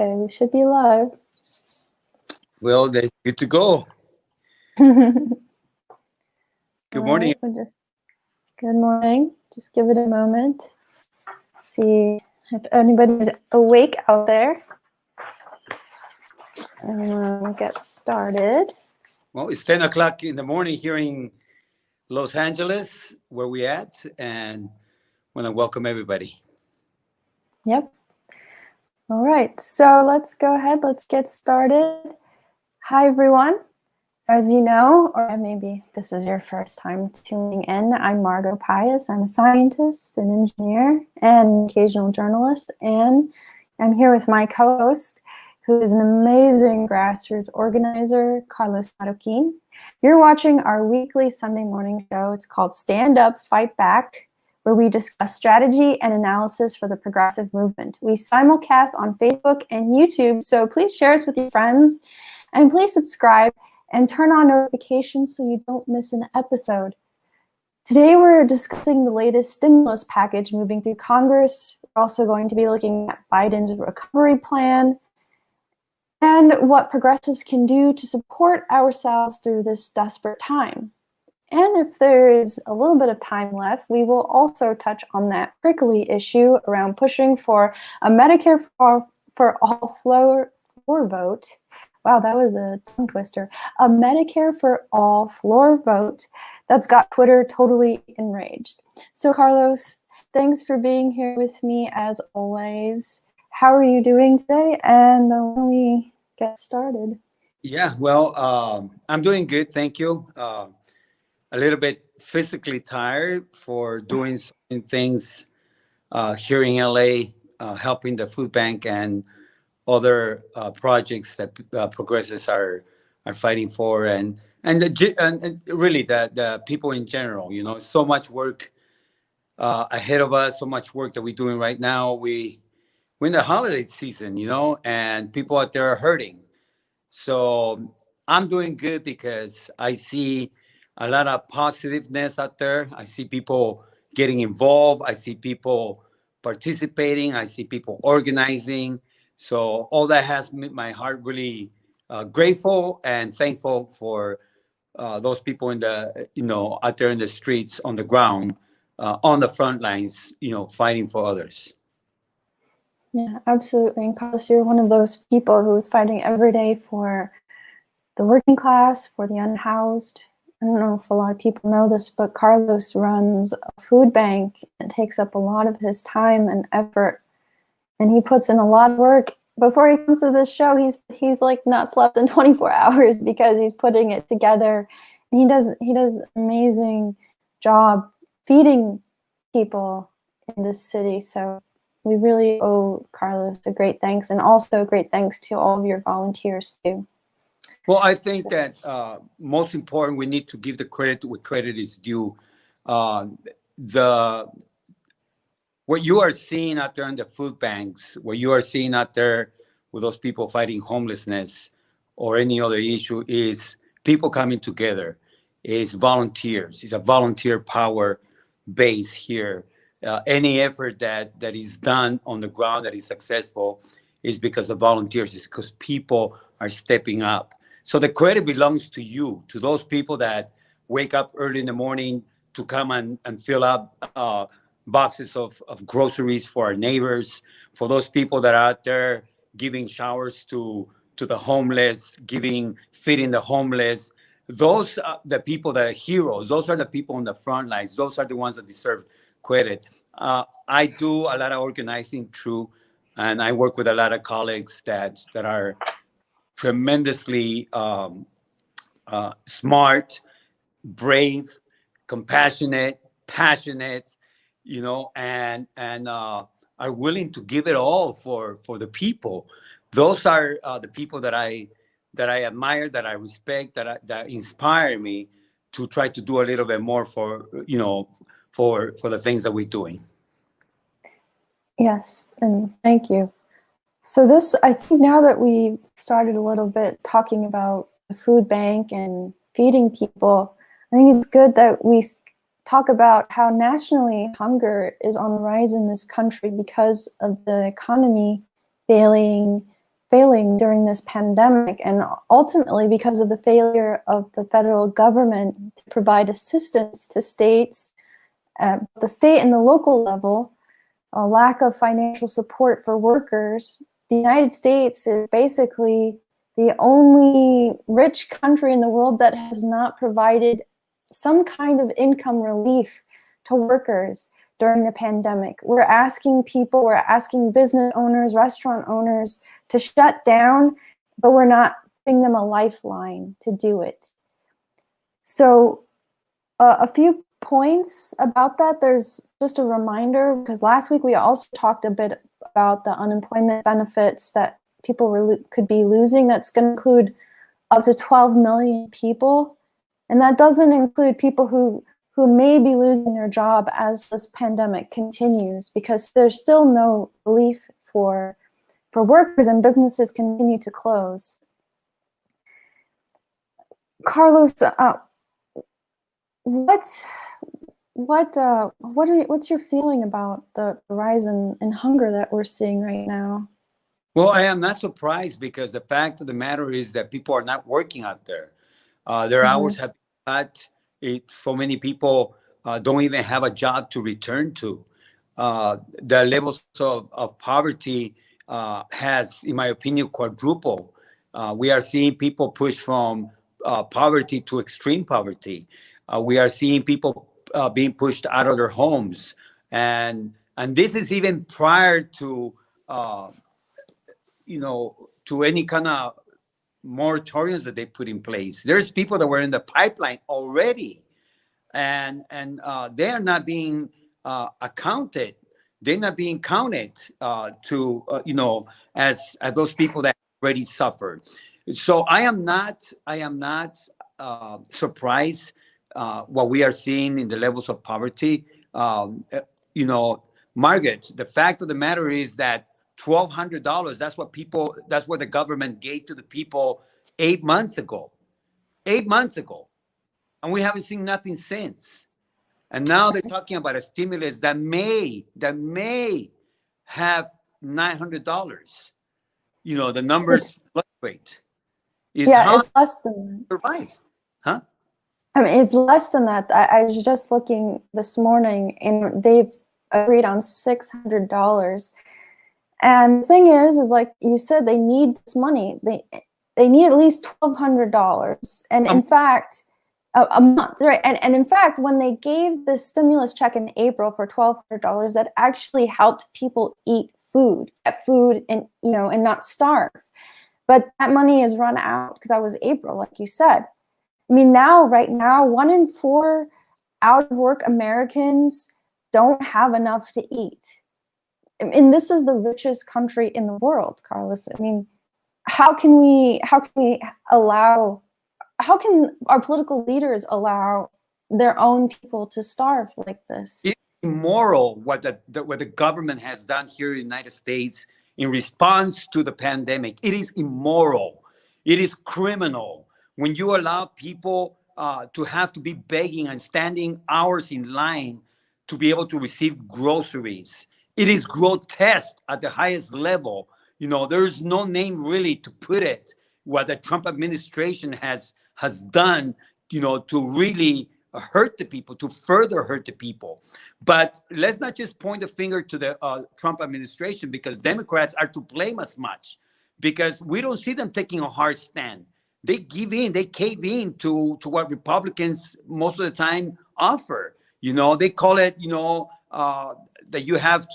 Okay, we should be live. Well, that's good to go. Good Good morning. Good morning. Just give it a moment. See if anybody's awake out there. And we'll get started. Well, it's 10 o'clock in the morning here in Los Angeles, where we at, and want to welcome everybody. Yep. All right, so let's go ahead. Let's get started. Hi, everyone. As you know, or maybe this is your first time tuning in, I'm Margot Paez. I'm a scientist, an engineer, and an occasional journalist, and I'm here with my co-host, who is an amazing grassroots organizer, Carlos Marroquin. You're watching our weekly Sunday morning show. It's called Stand Up, Fight Back, where we discuss strategy and analysis for the progressive movement. We simulcast on Facebook and YouTube, so please share us with your friends, and please subscribe and turn on notifications so you don't miss an episode. Today we're discussing the latest stimulus package moving through Congress. We're also going to be looking at Biden's recovery plan and what progressives can do to support ourselves through this desperate time. And if there is a little bit of time left, we will also touch on that prickly issue around pushing for a Medicare for all floor vote. Wow, that was a tongue twister. A Medicare for all floor vote that's got Twitter totally enraged. So Carlos, thanks for being here with me as always. How are you doing today? And why don't we get started? Yeah, well, I'm doing good, thank you. A little bit physically tired for doing certain things here in LA, helping the food bank and other projects that progressives are fighting for, and really the people in general. You know, so much work ahead of us, so much work that we're doing right now. We're in the holiday season, you know, and people out there are hurting. So I'm doing good because I see a lot of positiveness out there. I see people getting involved. I see people participating. I see people organizing. So all that has made my heart really grateful and thankful for those people in the, out there in the streets, on the ground, on the front lines, fighting for others. Yeah, absolutely. And Carlos, you're one of those people who's fighting every day for the working class, for the unhoused. I don't know if a lot of people know this, but Carlos runs a food bank. It takes up a lot of his time and effort, and he puts in a lot of work. Before he comes to this show, he's like not slept in 24 hours because he's putting it together. And he does an amazing job feeding people in this city. So we really owe Carlos a great thanks, and also great thanks to all of your volunteers too. Well, I think that most important, we need to give the credit where credit is due. What you are seeing out there in the food banks, what you are seeing out there with those people fighting homelessness or any other issue, is people coming together. It's volunteers. It's a volunteer power base here. Any effort that is done on the ground that is successful is because of volunteers. It's because people are stepping up. So the credit belongs to you, to those people that wake up early in the morning to come and fill up boxes of groceries for our neighbors, for those people that are out there giving showers to the homeless, feeding the homeless. Those are the people that are heroes. Those are the people on the front lines. Those are the ones that deserve credit. I do a lot of organizing through, and I work with a lot of colleagues that are tremendously smart, brave, compassionate, passionate, and are willing to give it all for the people. Those are the people that I admire, that I respect, that inspire me to try to do a little bit more for the things that we're doing. Yes, and thank you. So I think now that we started a little bit talking about the food bank and feeding people, I think it's good that we talk about how nationally hunger is on the rise in this country because of the economy failing, failing during this pandemic, and ultimately because of the failure of the federal government to provide assistance to states, the state and the local level, a lack of financial support for workers. The United States is basically the only rich country in the world that has not provided some kind of income relief to workers during the pandemic. We're asking business owners, restaurant owners to shut down, but we're not giving them a lifeline to do it. So a few points about that. There's just a reminder, because last week we also talked a bit about the unemployment benefits that people could be losing. That's going to include up to 12 million people. And that doesn't include people who may be losing their job as this pandemic continues, because there's still no relief for workers, and businesses continue to close. Carlos, what's your feeling about the rise in hunger that we're seeing right now? Well, I am not surprised, because the fact of the matter is that people are not working out there. Their hours have been cut. So many people don't even have a job to return to. The levels of poverty has, in my opinion, quadrupled. We are seeing people push from poverty to extreme poverty. We are seeing people being pushed out of their homes, and this is even prior to to any kind of moratoriums that they put in place. There's people that were in the pipeline already, and they are not being accounted. They're not being counted as those people that already suffered. So I am not surprised what we are seeing in the levels of poverty. Margot, the fact of the matter is that $1,200, that's what the government gave to the people 8 months ago. 8 months ago. And we haven't seen nothing since. And now they're talking about a stimulus that may have $900. The numbers fluctuate. It's less than that. Survive. Huh? I mean, it's less than that. I was just looking this morning, and they've agreed on $600. And the thing is like you said, they need this money. They need at least $1,200. And in fact, a month, right? And in fact, when they gave the stimulus check in April for $1,200, that actually helped people get food, and and not starve. But that money is run out, because that was April, like you said. I mean, right now, 1 in 4 out of work Americans don't have enough to eat. And this is the richest country in the world, Carlos. I mean, how can our political leaders allow their own people to starve like this? It's immoral what the government has done here in the United States in response to the pandemic. It is immoral. It is criminal when you allow people to have to be begging and standing hours in line to be able to receive groceries. It is grotesque at the highest level. There's no name really to put it, what the Trump administration has done, to really hurt the people, to further hurt the people. But let's not just point the finger to the Trump administration, because Democrats are to blame as much, because we don't see them taking a hard stand. They give in, they cave in to what Republicans most of the time offer. They call it, that you have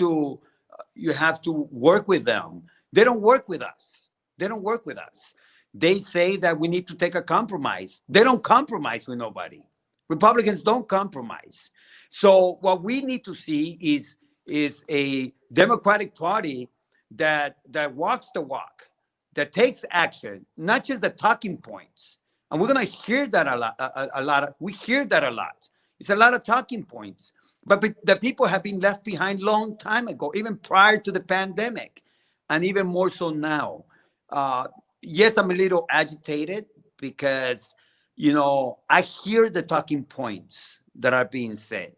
to work with them. They don't work with us. They say that we need to take a compromise. They don't compromise with nobody. Republicans don't compromise. So what we need to see is a Democratic Party that walks the walk, that takes action, not just the talking points. And we're going to hear that a lot. We hear that a lot. It's a lot of talking points, but the people have been left behind long time ago, even prior to the pandemic, and even more so now. Yes, I'm a little agitated, because, I hear the talking points that are being said,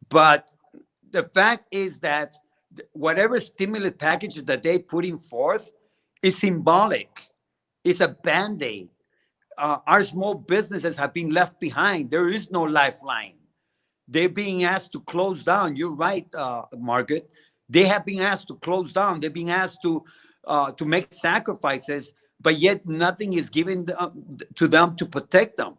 but the fact is that whatever stimulus packages that they're putting forth, It's symbolic. It's a band-aid. Our small businesses have been left behind. There is no lifeline. They're being asked to close down. You're right, Margaret. They have been asked to close down. They're being asked to make sacrifices, but yet nothing is given to them to protect them.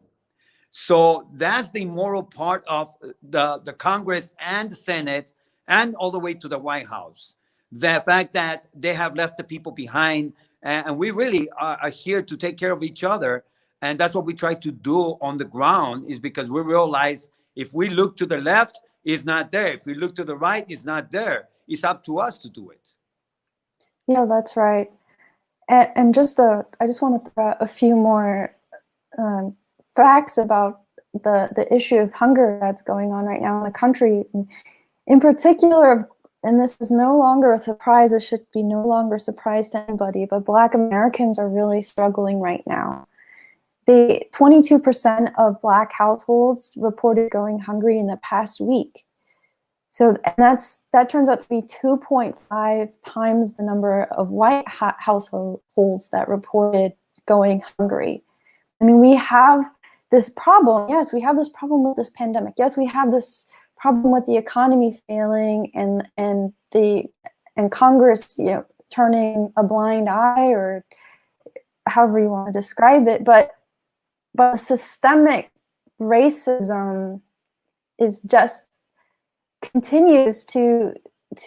So that's the moral part of the Congress and the Senate and all the way to the White House. The fact that they have left the people behind, and we really are here to take care of each other. And that's what we try to do on the ground, is because we realize if we look to the left, it's not there. If we look to the right, it's not there. It's up to us to do it. Yeah, that's right. And I just want to throw out a few more facts about the issue of hunger that's going on right now in the country. In particular, and this is no longer a surprise, it should be no longer a surprise to anybody, but Black Americans are really struggling right now. 22% of Black households reported going hungry in the past week. So that turns out to be 2.5 times the number of white households that reported going hungry. I mean, we have this problem. Yes, we have this problem with this pandemic. Yes, we have this problem with the economy failing and Congress, turning a blind eye, or however you want to describe it. But systemic racism is just continues to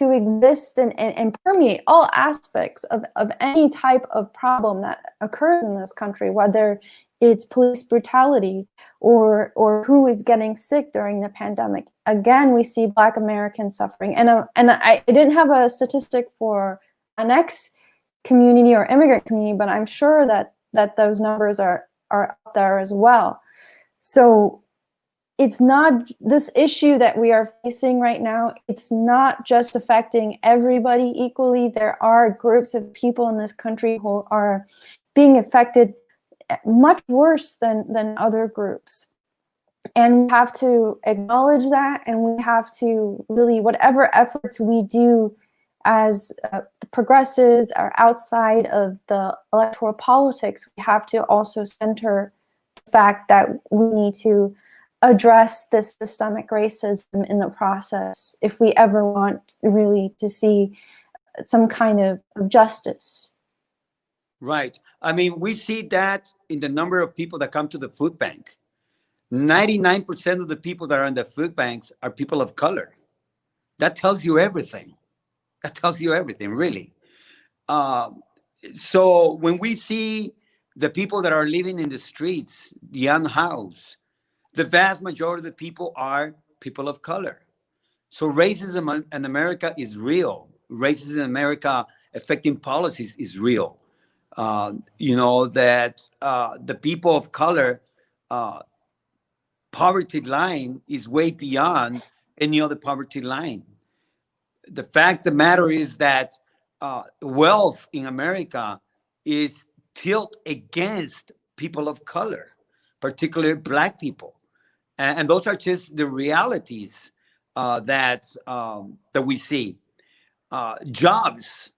exist and permeate all aspects of any type of problem that occurs in this country, whether it's police brutality or who is getting sick during the pandemic. Again, we see Black Americans suffering. And I didn't have a statistic for Latinx community or immigrant community, but I'm sure that those numbers are out there as well. So it's not this issue that we are facing right now. It's not just affecting everybody equally. There are groups of people in this country who are being affected much worse than other groups. And we have to acknowledge that, and we have to really, whatever efforts we do as the progressives are outside of the electoral politics, we have to also center the fact that we need to address this systemic racism in the process if we ever want really to see some kind of justice. Right. I mean, we see that in the number of people that come to the food bank. 99% of the people that are in the food banks are people of color. That tells you everything. That tells you everything, really. So when we see the people that are living in the streets, the unhoused, the vast majority of the people are people of color. So racism in America is real. Racism in America affecting policies is real. That the people of color poverty line is way beyond any other poverty line. The fact of the matter is that wealth in America is tilted against people of color, particularly Black people. And those are just the realities that we see. Jobs,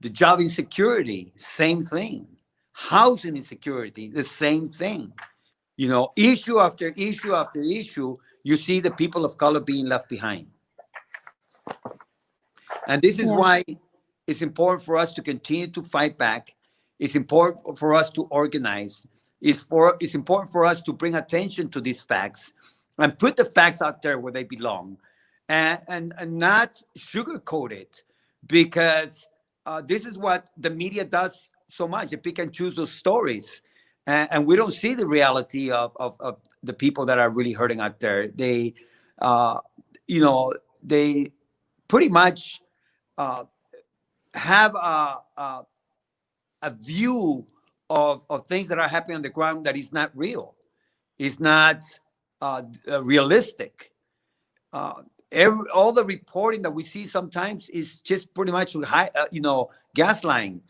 the job insecurity, same thing. Housing insecurity, the same thing. Issue after issue after issue, you see the people of color being left behind. And this is why it's important for us to continue to fight back. It's important for us to organize. It's important for us to bring attention to these facts and put the facts out there where they belong, and not sugarcoat it, because this is what the media does so much. They pick and choose those stories, and we don't see the reality of the people that are really hurting out there. They, they pretty much have a view of things that are happening on the ground that is not real. It's not realistic. All the reporting that we see sometimes is just pretty much gaslighting,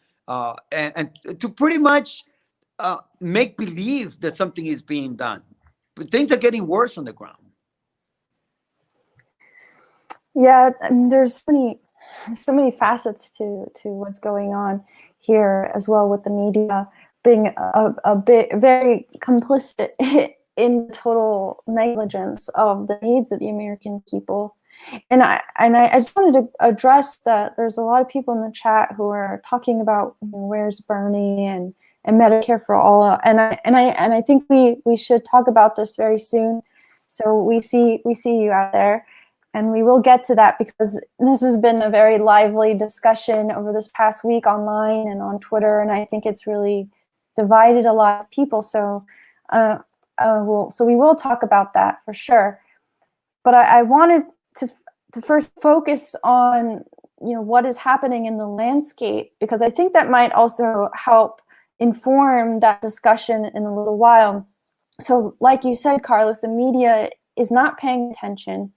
and to pretty much make believe that something is being done. But things are getting worse on the ground. Yeah, I mean, there's so many so many facets to what's going on here as well, with the media being a bit very complicit in total negligence of the needs of the American people. And I just wanted to address that there's a lot of people in the chat who are talking about, you know, where's Bernie and Medicare for all, and I think we should talk about this very soon. So we see you out there, and we will get to that, because this has been a very lively discussion over this past week online and on Twitter, and I think it's really divided a lot of people. So we will talk about that for sure. But I wanted to first focus on, you know, what is happening in the landscape, because I think that might also help inform that discussion in a little while. So like you said, Carlos, the media is not paying attention.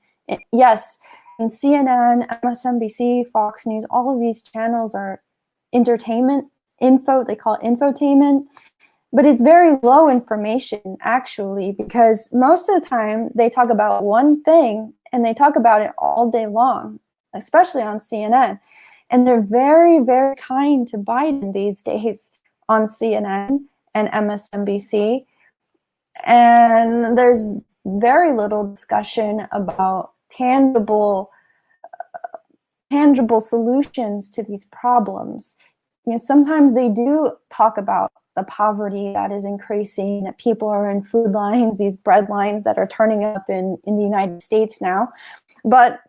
Yes, in CNN, MSNBC, Fox News, all of these channels are entertainment, info, they call it infotainment, but it's very low information actually, because most of the time they talk about one thing and they talk about it all day long, especially on CNN. And they're very, very kind to Biden these days on CNN and MSNBC. And there's very little discussion about tangible solutions to these problems. You know, sometimes they do talk about the poverty that is increasing, that people are in food lines, these bread lines that are turning up in the United States now. But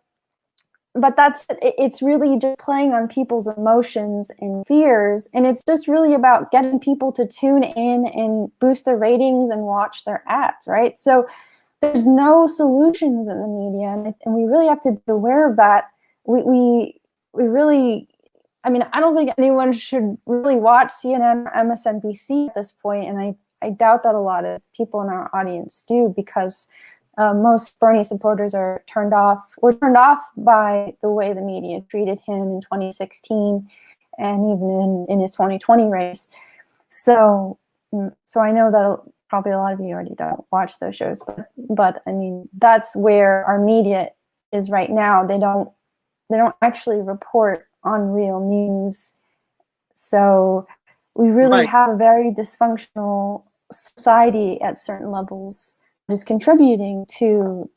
it's really just playing on people's emotions and fears, and it's just really about getting people to tune in and boost their ratings and watch their ads, right? So there's no solutions in the media, and we really have to be aware of that. We really, I mean, I don't think anyone should really watch CNN or MSNBC at this point, and I doubt that a lot of people in our audience do, because most Bernie supporters were turned off by the way the media treated him in 2016 and even in his 2020 race. So I know that probably a lot of you already don't watch those shows, but I mean, that's where our media is right now. They don't actually report on real news. So we really have a very dysfunctional society at certain levels that is contributing to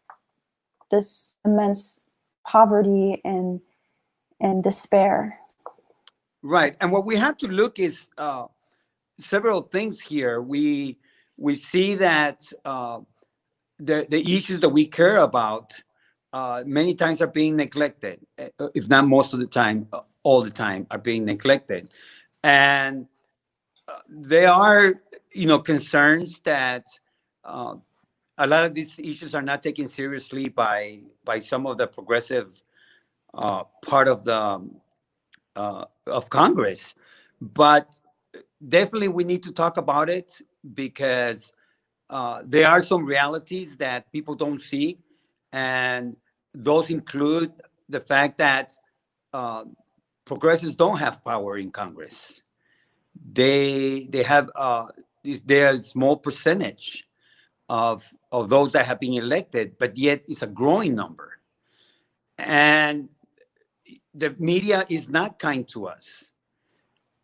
this immense poverty and despair. Right. And what we have to look is several things here. We see that the issues that we care about many times are being neglected, if not most of the time, all the time are being neglected. And there are, you know, concerns that a lot of these issues are not taken seriously by some of the progressive part of the of Congress. But definitely we need to talk about it, because there are some realities that people don't see, and those include the fact that progressives don't have power in Congress. They have they're a small percentage of those that have been elected, but yet it's a growing number. And the media is not kind to us.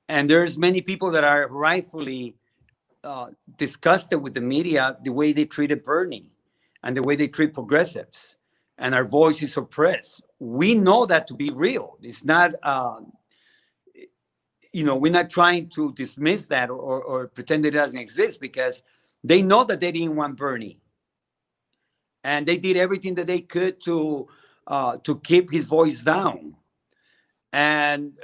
And there's many people that are rightfully disgusted with the media, the way they treated Bernie and the way they treat progressives, and our voice is suppressed. We know that to be real. It's not, you know, we're not trying to dismiss that or pretend it doesn't exist, because they know that they didn't want Bernie, and they did everything that they could to keep his voice down. And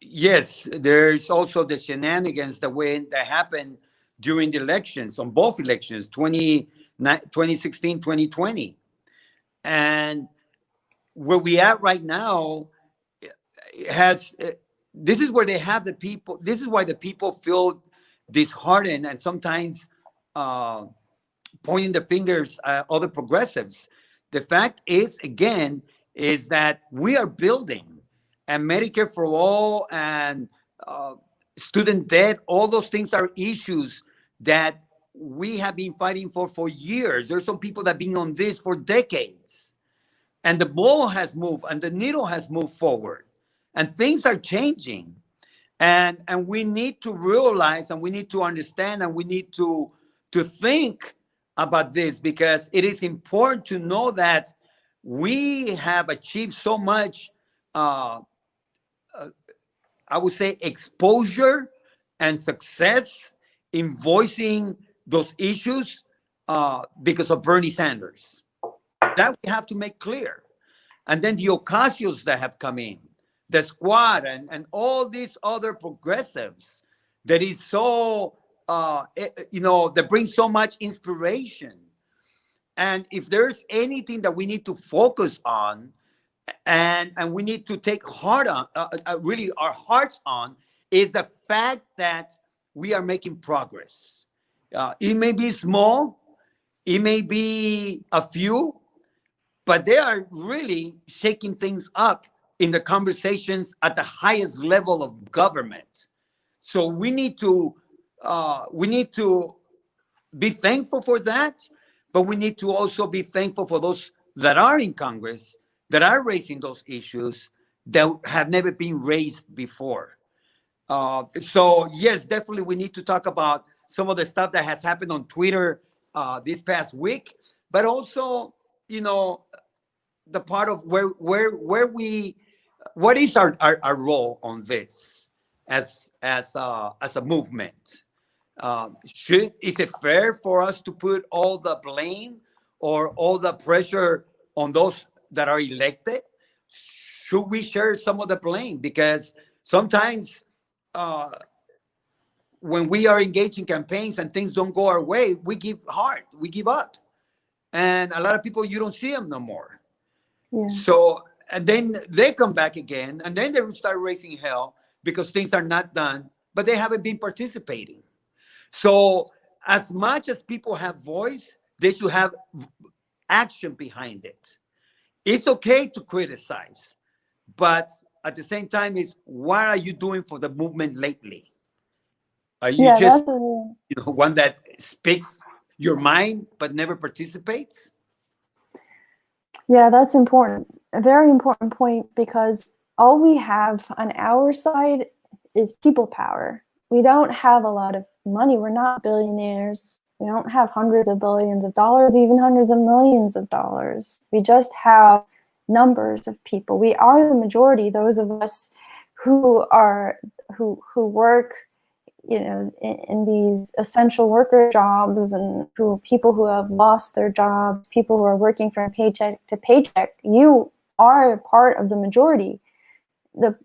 yes, there's also the shenanigans that happened during the elections, on both elections, 2016, 2020. And where we at right now this is where they have the people. This is why the people feel disheartened and sometimes pointing the fingers at other progressives. The fact is, again, is that we are building, and Medicare for all and student debt, all those things are issues that we have been fighting for years. There's some people that have been on this for decades. And the ball has moved and the needle has moved forward. and things are changing. And we need to realize, and we need to understand, and we need to think about this, because it is important to know that we have achieved so much, uh, I would say, exposure and success in voicing those issues because of Bernie Sanders. That we have to make clear. And then the Ocasios that have come in, the Squad, and all these other progressives that is so, that brings so much inspiration. And if there's anything that we need to focus on, and we need to take heart on, really our hearts on, is the fact that we are making progress. It may be small, it may be a few, but they are really shaking things up in the conversations at the highest level of government. So we need to be thankful for that, but we need to also be thankful for those that are in Congress that are raising those issues that have never been raised before. So yes, definitely we need to talk about some of the stuff that has happened on Twitter this past week, but also, the part of where we, what is our role on this as a movement? Is it fair for us to put all the blame or all the pressure on those that are elected? Should we share some of the blame? Because sometimes when we are engaged in campaigns and things don't go our way, we give up. And a lot of people, you don't see them no more. Yeah. So, and then they come back again, and then they start raising hell because things are not done, but they haven't been participating. So as much as people have voice, they should have action behind it. It's okay to criticize, but at the same time, is what are you doing for the movement lately? Are you Yeah, just that's a one that speaks your mind but never participates? Yeah, that's important. A very important point, because all we have on our side is people power. We don't have a lot of money. We're not billionaires. We don't have hundreds of billions of dollars, even hundreds of millions of dollars. We just have numbers of people. We are the majority, those of us who work, in these essential worker jobs, and people who have lost their jobs, people who are working from paycheck to paycheck. You are a part of the majority. But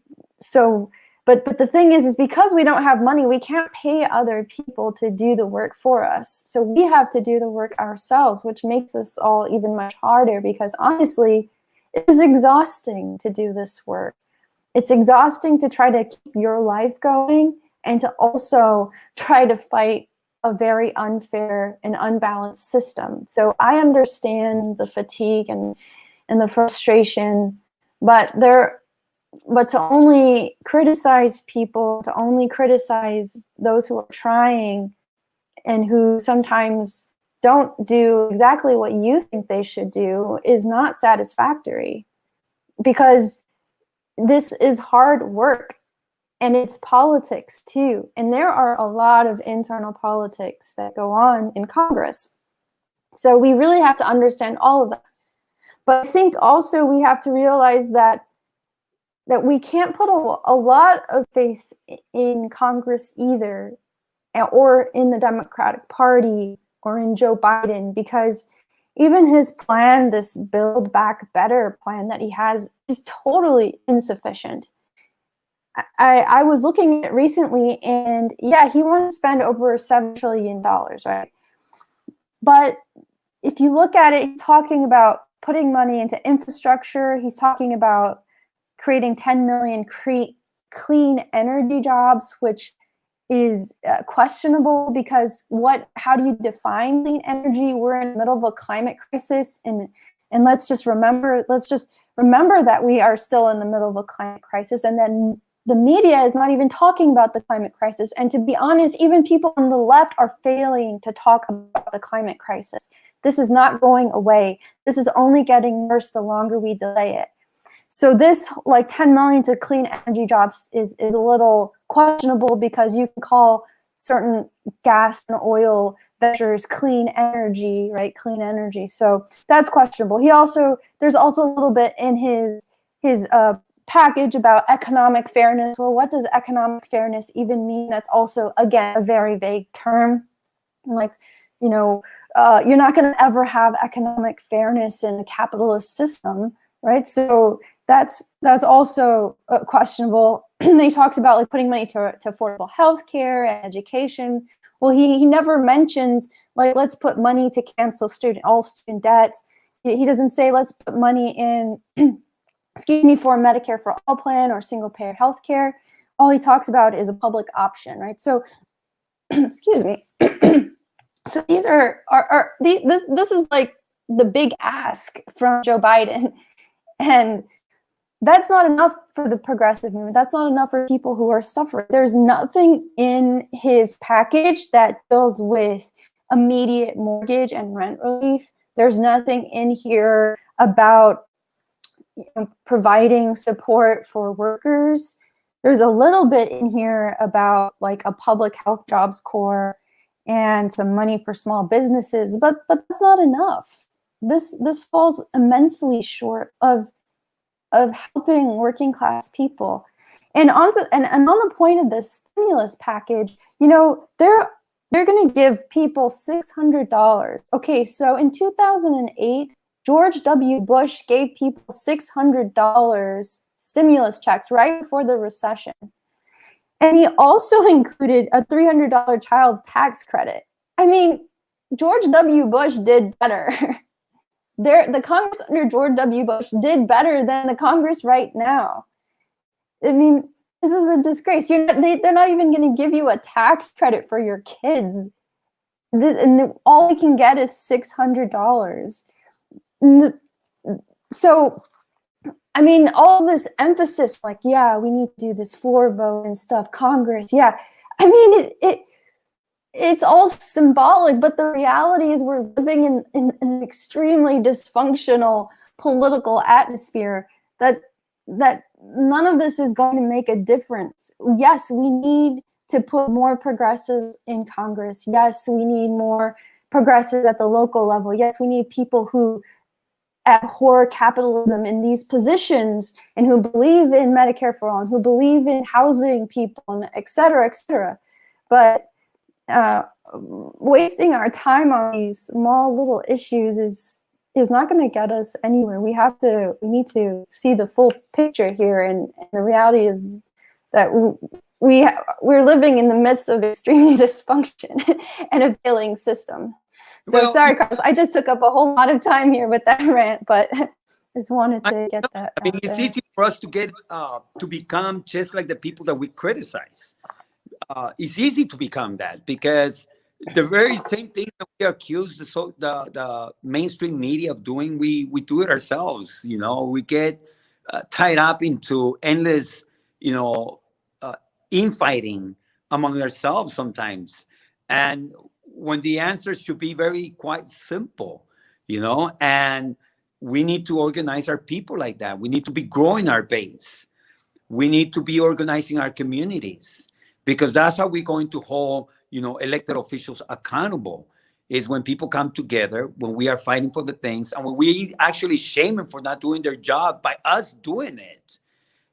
the thing is because we don't have money, we can't pay other people to do the work for us. So we have to do the work ourselves, which makes this all even much harder, because honestly, it is exhausting to do this work. It's exhausting to try to keep your life going and to also try to fight a very unfair and unbalanced system. So I understand the fatigue and the frustration, but to only criticize people, to only criticize those who are trying and who sometimes don't do exactly what you think they should do, is not satisfactory, because this is hard work. And it's politics too. And there are a lot of internal politics that go on in Congress. So we really have to understand all of that. But I think also we have to realize that we can't put a lot of faith in Congress either, or in the Democratic Party, or in Joe Biden, because even his plan, this Build Back Better plan that he has, is totally insufficient. I was looking at it recently, and yeah, he wants to spend over $7 trillion, right? But if you look at it, he's talking about putting money into infrastructure. He's talking about creating 10 million clean energy jobs, which is questionable, because how do you define clean energy? We're in the middle of a climate crisis, and let's just remember that we are still in the middle of a climate crisis, and then the media is not even talking about the climate crisis. And to be honest, even people on the left are failing to talk about the climate crisis. This is not going away. This is only getting worse the longer we delay it. So this like 10 million to clean energy jobs is a little questionable, because you can call certain gas and oil ventures clean energy, right? Clean energy. So that's questionable. There's also a little bit in his package about economic fairness. Well, what does economic fairness even mean? That's also, again, a very vague term. Like, you're not going to ever have economic fairness in a capitalist system, right? So that's also questionable. He talks about like putting money to affordable healthcare and education. Well, he never mentions like, let's put money to cancel all student debt. He doesn't say let's put money in for a Medicare for all plan or single payer healthcare. All he talks about is a public option, right? So excuse me. So these this is like the big ask from Joe Biden, and that's not enough for the progressive movement. That's not enough for people who are suffering. There's nothing in his package that deals with immediate mortgage and rent relief. There's nothing in here about providing support for workers. There's a little bit in here about like a public health jobs corps and some money for small businesses, but that's not enough. This falls immensely short of helping working class people. And on the point of this stimulus package, they're going to give people $600. Okay, so in 2008, George W. Bush gave people $600 stimulus checks right before the recession. And he also included a $300 child tax credit. I mean, George W. Bush did better. The Congress under George W. Bush did better than the Congress right now. I mean, this is a disgrace. They're not even going to give you a tax credit for your kids. And all we can get is $600. So, I mean, all this emphasis, like, yeah, we need to do this floor vote and stuff, Congress, yeah. I mean, it's all symbolic, but the reality is we're living in an extremely dysfunctional political atmosphere that none of this is going to make a difference. Yes, we need to put more progressives in Congress. Yes, we need more progressives at the local level. Yes, we need people who abhor capitalism in these positions and who believe in Medicare for all and who believe in housing people, and et cetera, et cetera. But wasting our time on these small little issues is not going to get us anywhere. We need to see the full picture here, and the reality is that we're living in the midst of extreme dysfunction and a failing system. So sorry, Carlos, I just took up a whole lot of time here with that rant, but just wanted to get that. I mean, it's easy for us to get to become just like the people that we criticize. It's easy to become that because the very same thing that we accuse the mainstream media of doing, we do it ourselves. We get tied up into endless, infighting among ourselves sometimes, and when the answer should be quite simple, and we need to organize our people like that. We need to be growing our base. We need to be organizing our communities, because that's how we're going to hold, elected officials accountable, is when people come together, when we are fighting for the things, and when we actually shame them for not doing their job by us doing it.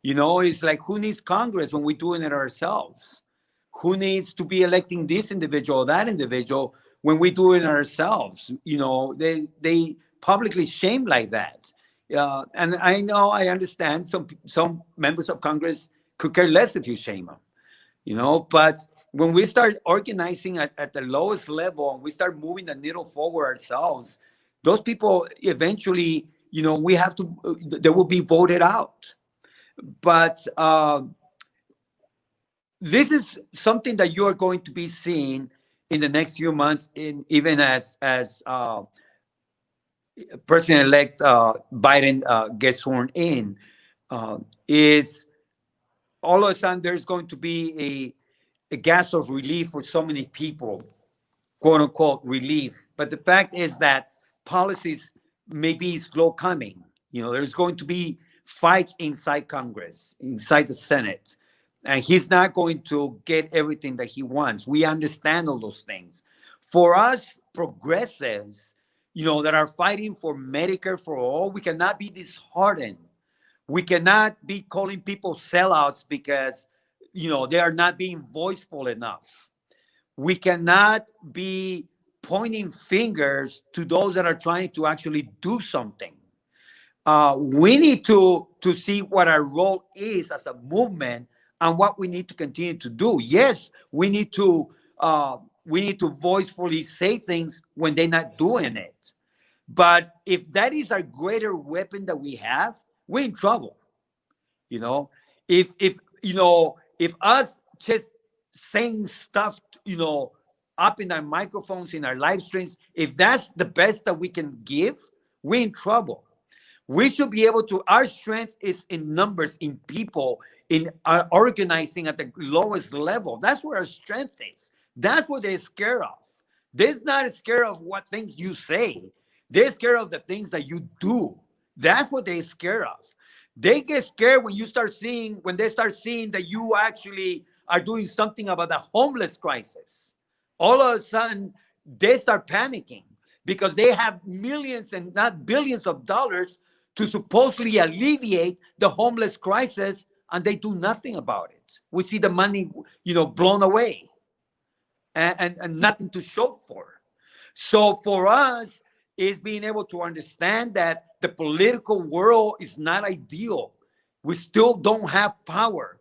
It's like, who needs Congress when we're doing it ourselves? Who needs to be electing this individual or that individual when we do it ourselves? They publicly shame like that. And I understand some members of Congress could care less if you shame them, but when we start organizing at the lowest level and we start moving the needle forward ourselves, those people eventually, they will be voted out. But this is something that you are going to be seeing in the next few months, even as President-elect Biden gets sworn in, is all of a sudden there's going to be a gas of relief for so many people, quote unquote relief. But the fact is that policies may be slow coming. There's going to be fights inside Congress, inside the Senate, and he's not going to get everything that he wants. We understand all those things. For us progressives, that are fighting for Medicare for all, we cannot be disheartened. We cannot be calling people sellouts because, they are not being voiceful enough. We cannot be pointing fingers to those that are trying to actually do something. We need to see what our role is as a movement and what we need to continue to do. Yes, we need to voicefully say things when they're not doing it. But if that is our greater weapon that we have, we're in trouble. If us just saying stuff, up in our microphones, in our live streams, if that's the best that we can give, we're in trouble. We should be able to, our strength is in numbers, in people, in organizing at the lowest level. That's where our strength is. That's what they're scared of. They're not scared of what things you say. They're scared of the things that you do. That's what they're scared of. They get scared when they start seeing that you actually are doing something about the homeless crisis. All of a sudden, they start panicking because they have millions and not billions of dollars to supposedly alleviate the homeless crisis, and they do nothing about it. We see the money, blown away and nothing to show for. So for us, is being able to understand that the political world is not ideal. We still don't have power.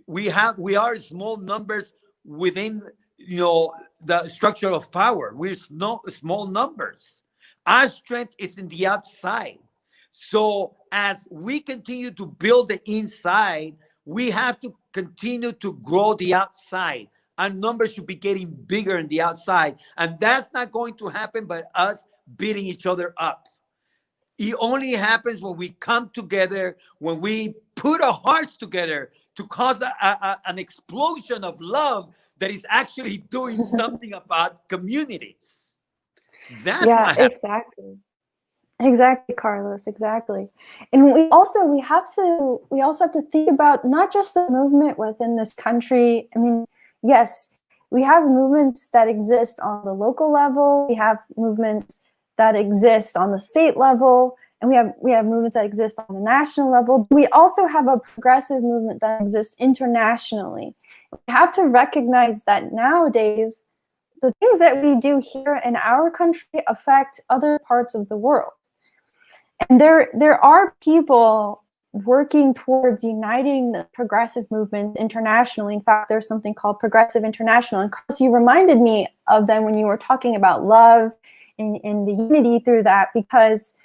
We are small numbers within, the structure of power. We're small numbers. Our strength is in the outside. So as we continue to build the inside, we have to continue to grow the outside. Our numbers should be getting bigger in the outside. And that's not going to happen by us beating each other up. It only happens when we come together, when we put our hearts together to cause an explosion of love that is actually doing something about communities. That's what happens. Exactly, Carlos, exactly. And we also have to think about not just the movement within this country. I mean, yes, we have movements that exist on the local level. We have movements that exist on the state level, and we have movements that exist on the national level. We also have a progressive movement that exists internationally. We have to recognize that nowadays, the things that we do here in our country affect other parts of the world. And there are people working towards uniting the progressive movement internationally. In fact, there's something called Progressive International. And Carlos, you reminded me of them when you were talking about love and the unity through that, because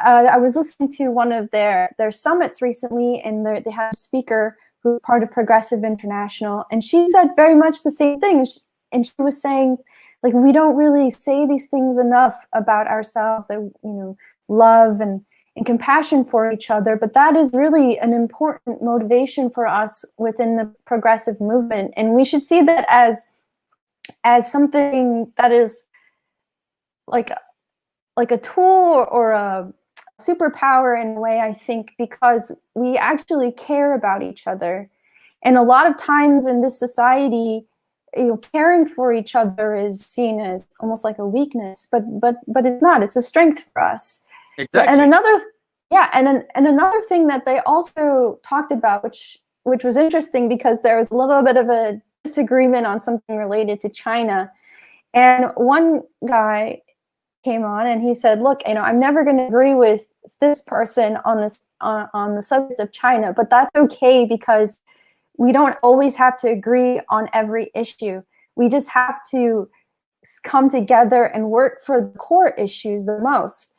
I was listening to one of their summits recently, and they had a speaker who's part of Progressive International, and she said very much the same thing. And she was saying, like, we don't really say these things enough about ourselves, that, love and compassion for each other, but that is really an important motivation for us within the progressive movement. And we should see that as something that is like a tool or a superpower in a way, I think, because we actually care about each other. And a lot of times in this society, caring for each other is seen as almost like a weakness, but it's not. It's a strength for us. Exactly. And another thing that they also talked about, which was interesting, because there was a little bit of a disagreement on something related to China. And one guy came on and he said, look, I'm never going to agree with this person on the subject of China, but that's okay, because we don't always have to agree on every issue. We just have to come together and work for the core issues the most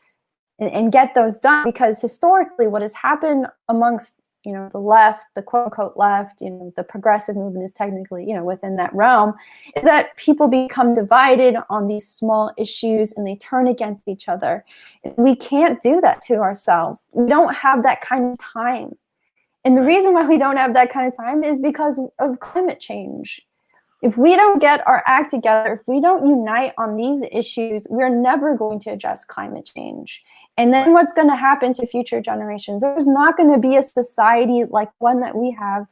and get those done. Because historically, what has happened amongst, the left, the quote unquote left, the progressive movement is technically, within that realm, is that people become divided on these small issues and they turn against each other. We can't do that to ourselves. We don't have that kind of time. And the reason why we don't have that kind of time is because of climate change. If we don't get our act together, if we don't unite on these issues, we're never going to address climate change. And then what's going to happen to future generations? There's not going to be a society like one that we have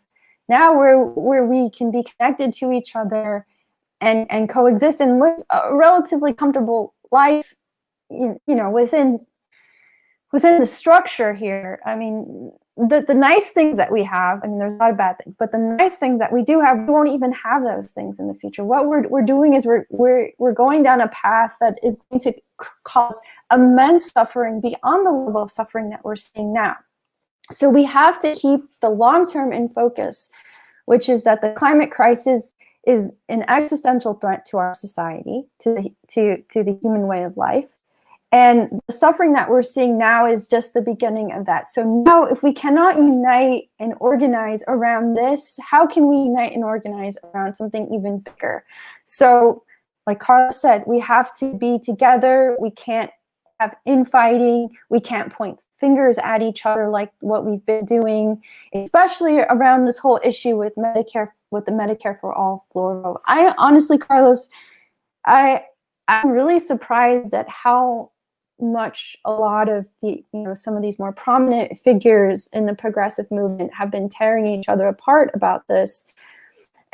now, where we can be connected to each other and coexist and live a relatively comfortable life, within the structure here. I mean, the nice things that we have, I mean, there's a lot of bad things, but the nice things that we do have, we won't even have those things in the future. What we're doing is we're going down a path that is going to cause immense suffering beyond the level of suffering that we're seeing now. So we have to keep the long term in focus, which is that the climate crisis is an existential threat to our society, to the human way of life. And the suffering that we're seeing now is just the beginning of that. So now, if we cannot unite and organize around this, how can we unite and organize around something even bigger? So, like Carlos said, we have to be together. We can't have infighting. We can't point fingers at each other like what we've been doing, especially around this whole issue with Medicare, with the Medicare for All floor vote. I honestly, Carlos, I'm really surprised at how much a lot of the, some of these more prominent figures in the progressive movement have been tearing each other apart about this.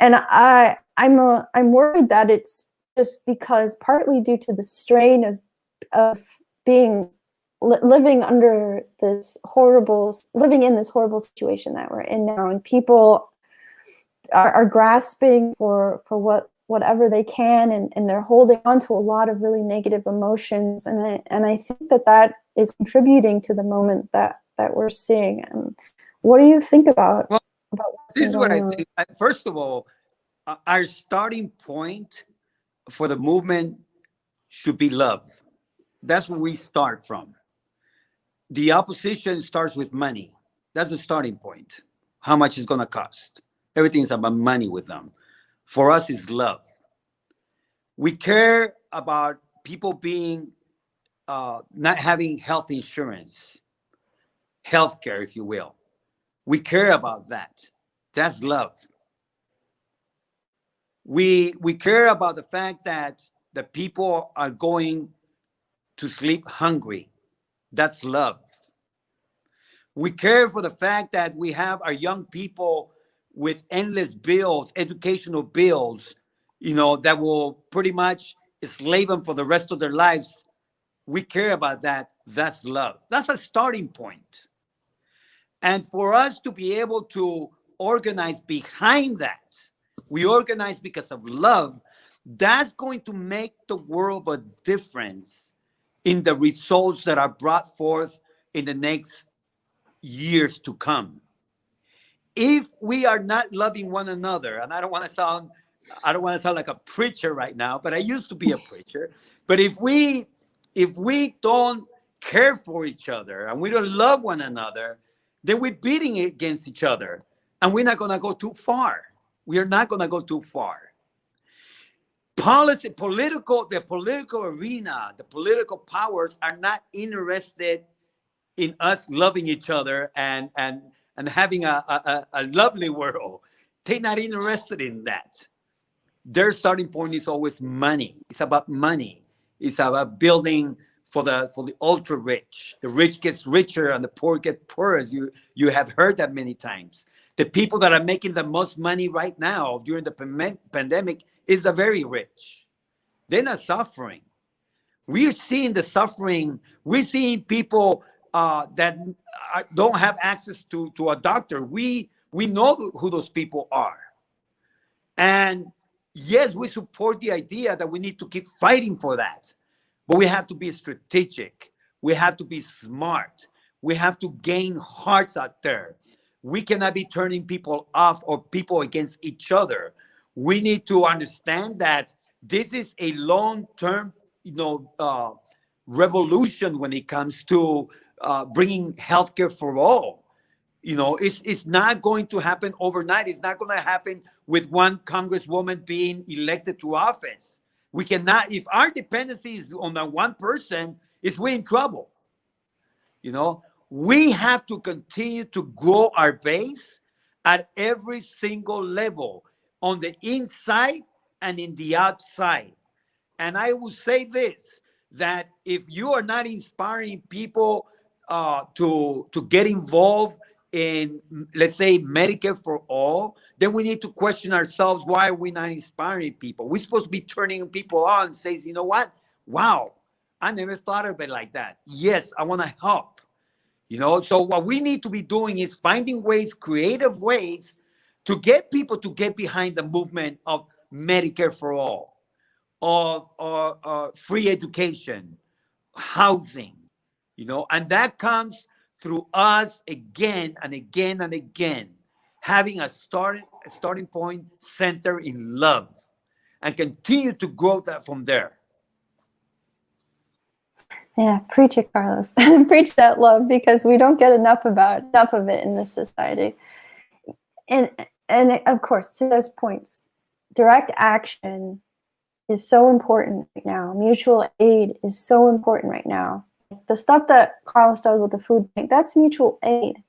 And I'm worried that it's just because, partly due to the strain of being living under this horrible, living in this horrible situation that we're in now, and people are grasping for whatever they can, and they're holding on to a lot of really negative emotions, and I think that is contributing to the moment that we're seeing. What do you think about what's this is been what going I on? think. First of all, our starting point for the movement should be love. That's where we start from. The opposition starts with money. That's the starting point. How much is going to cost? Everything is about money with them. For us, it's love. We care about people being not having health insurance, healthcare, if you will. We care about that. That's love. We care about the fact that the people are going to sleep hungry. That's love. We care for the fact that we have our young people with endless bills, educational bills, that will pretty much enslave them for the rest of their lives. We care about that. That's love. That's a starting point. And for us to be able to organize behind that, we organize because of love. That's going to make the world a difference in the results that are brought forth in the next years to come. If we are not loving one another, and I don't want to sound like a preacher right now, but I used to be a preacher. But if we don't care for each other and we don't love one another, then we're beating against each other, and we're not going to go too far. We are not going to go too far. The political arena, the political powers are not interested in us loving each other and having a lovely world. They're not interested in that. Their starting point is always money. It's about money. It's about building for the ultra rich. The rich gets richer and the poor get poorer. As you have heard that many times. The people that are making the most money right now during the pandemic is the very rich. They're not suffering. We're seeing the suffering. We're seeing people that don't have access to a doctor. We know who those people are. And yes, we support the idea that we need to keep fighting for that. But we have to be strategic. We have to be smart. We have to gain hearts out there. We cannot be turning people off or people against each other. We need to understand that this is a long-term, revolution when it comes to bringing healthcare for all. It's not going to happen overnight. It's not going to happen with one congresswoman being elected to office. We cannot, if our dependency is on that one person, we're in trouble. We have to continue to grow our base at every single level, on the inside and in the outside. And I will say this, that if you are not inspiring people to get involved in, let's say, Medicare for all, then we need to question ourselves, why are we not inspiring people? We're supposed to be turning people on and says, you know what? Wow, I never thought of it like that. Yes, I want to help. So what we need to be doing is finding ways, creative ways, to get people to get behind the movement of Medicare for all, of free education, housing, and that comes through us again and again and again, having a starting point center in love, and continue to grow that from there. Yeah, preach it, Carlos. Preach that love, because we don't get enough of it in this society. And of course, to those points, direct action is so important right now. Mutual aid is so important right now. The stuff that Carlos does with the food bank, that's mutual aid.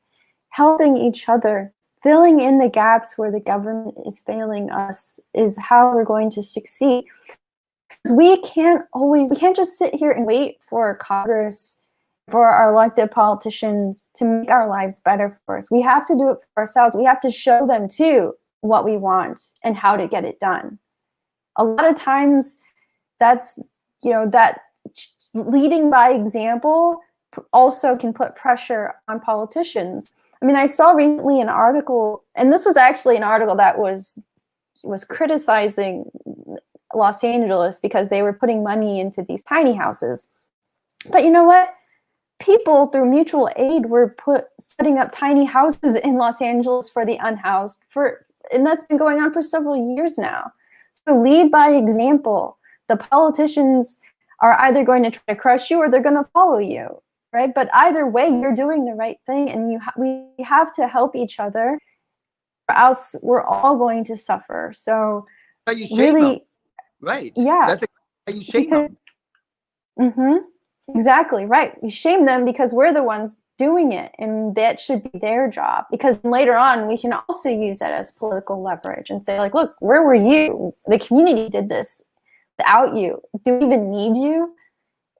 Helping each other, filling in the gaps where the government is failing us, is how we're going to succeed. We can't just sit here and wait for Congress, for our elected politicians to make our lives better for us. We have to do it for ourselves. We have to show them too what we want and how to get it done. A lot of times that's, that leading by example also can put pressure on politicians. I mean, I saw recently an article, and this was actually an article that was criticizing Los Angeles because they were putting money into these tiny houses. But you know what? People through mutual aid were setting up tiny houses in Los Angeles for the unhoused, and that's been going on for several years now. So lead by example. The politicians are either going to try to crush you or they're going to follow you, right? But either way, you're doing the right thing, and we have to help each other, or else we're all going to suffer. So How you shame really, them. Right. yeah, That's how you shame them. Exactly, right. We shame them because we're the ones doing it, and that should be their job. Because later on, we can also use that as political leverage and say, like, look, where were you? The community did this without you. Do we even need you?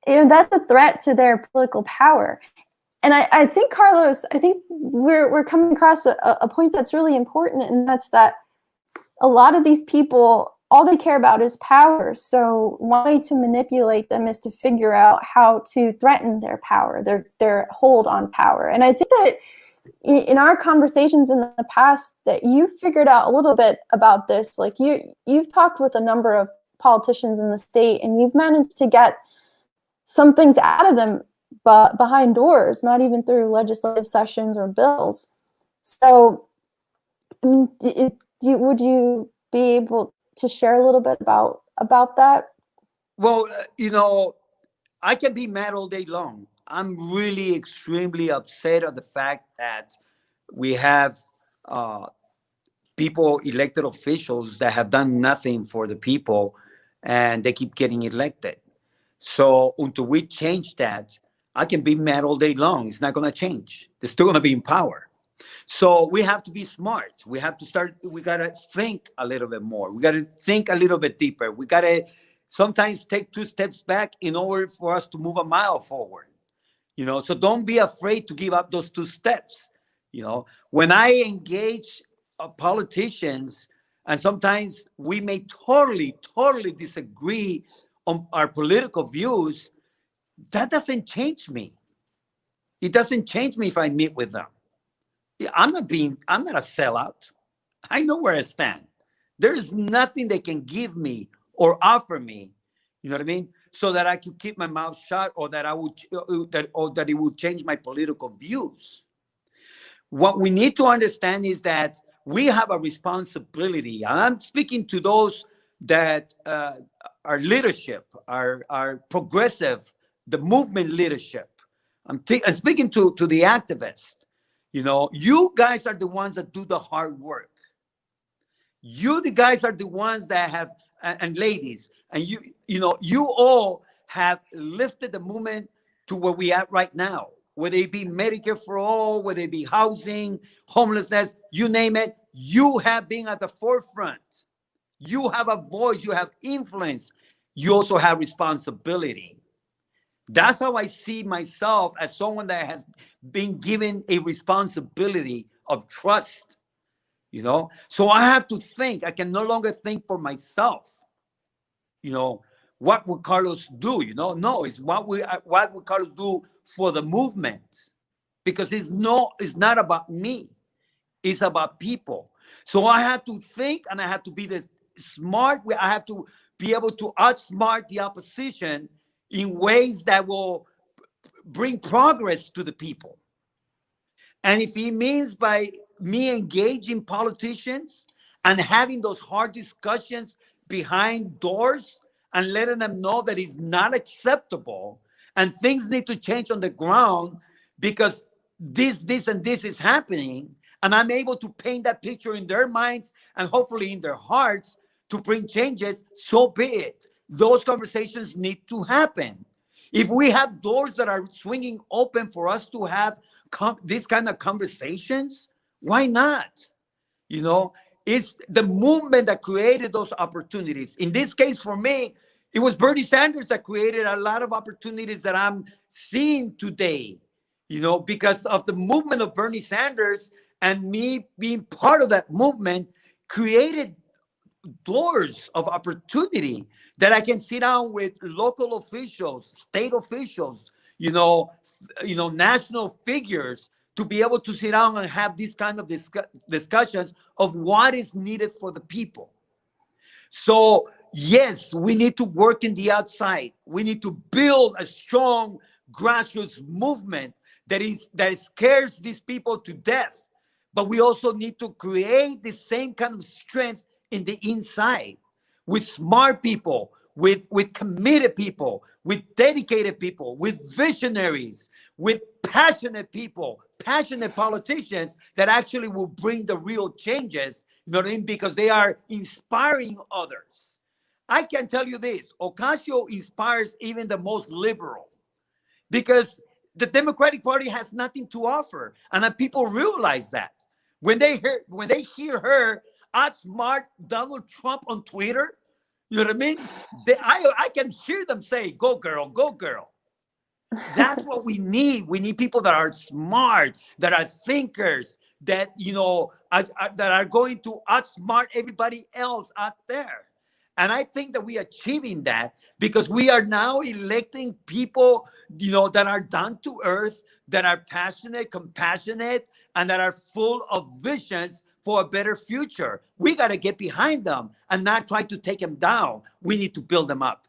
That's a threat to their political power. And I think, Carlos, we're coming across a point that's really important, and that's that a lot of these people, all they care about is power. So one way to manipulate them is to figure out how to threaten their power, their hold on power. And I think that in our conversations in the past, that you figured out a little bit about this. Like you've talked with a number of politicians in the state, and you've managed to get some things out of them, but behind doors, not even through legislative sessions or bills. So would you be able to share a little bit about that? Well, I can be mad all day long. I'm really extremely upset at the fact that we have people, elected officials, that have done nothing for the people, and they keep getting elected. So until we change that, I can be mad all day long. It's not going to change. They're still going to be in power. So we have to be smart. We got to think a little bit more. We got to think a little bit deeper. We got to sometimes take 2 steps back in order for us to move a mile forward. So don't be afraid to give up those 2 steps. When I engage politicians, and sometimes we may totally disagree on our political views, that doesn't change me. It doesn't change me if I meet with them. I'm not a sellout. I know where I stand. There is nothing they can give me or offer me, you know what I mean, so that I could keep my mouth shut, or that that it would change my political views. What we need to understand is that we have a responsibility. And I'm speaking to those that are leadership, are progressive, the movement leadership. I'm speaking to the activists. You guys are the ones that do the hard work. The guys are the ones that have, and ladies, and you all have lifted the movement to where we are right now. Whether it be Medicare for all, whether it be housing, homelessness, you name it, you have been at the forefront. You have a voice, you have influence. You also have responsibility. That's how I see myself, as someone that has been given a responsibility of trust, you know? So I have to think. I can no longer think for myself, you know, what would Carlos do? You know, no, it's what would Carlos do for the movement? Because it's not about me. It's about people. So I have to think, and I have to be the smart way. I have to be able to outsmart the opposition in ways that will bring progress to the people. And if it means by me engaging politicians and having those hard discussions behind doors and letting them know that it's not acceptable and things need to change on the ground because this, and this is happening, and I'm able to paint that picture in their minds and hopefully in their hearts to bring changes, so be it. Those conversations need to happen. If we have doors that are swinging open for us to have these kind of conversations, why not? You know, it's the movement that created those opportunities. In this case, for me, it was Bernie Sanders that created a lot of opportunities that I'm seeing today, you know, because of the movement of Bernie Sanders, and me being part of that movement created doors of opportunity that I can sit down with local officials, state officials, national figures, to be able to sit down and have these kind of discussions of what is needed for the people. So yes, we need to work in the outside. We need to build a strong grassroots movement that scares these people to death. But we also need to create the same kind of strength in the inside with smart people, with committed people, with dedicated people, with visionaries, with passionate people, passionate politicians that actually will bring the real changes, you know what I mean? Because they are inspiring others. I can tell you this, Ocasio inspires even the most liberal, because the Democratic Party has nothing to offer. And people realize that. When they hear her outsmart Donald Trump on Twitter, you know what I mean? I can hear them say, "Go girl, go girl." That's what we need. We need people that are smart, that are thinkers, that that are going to outsmart everybody else out there. And I think that we are achieving that because we are now electing people, that are down to earth, that are passionate, compassionate, and that are full of visions for a better future. We got to get behind them and not try to take them down. We need to build them up.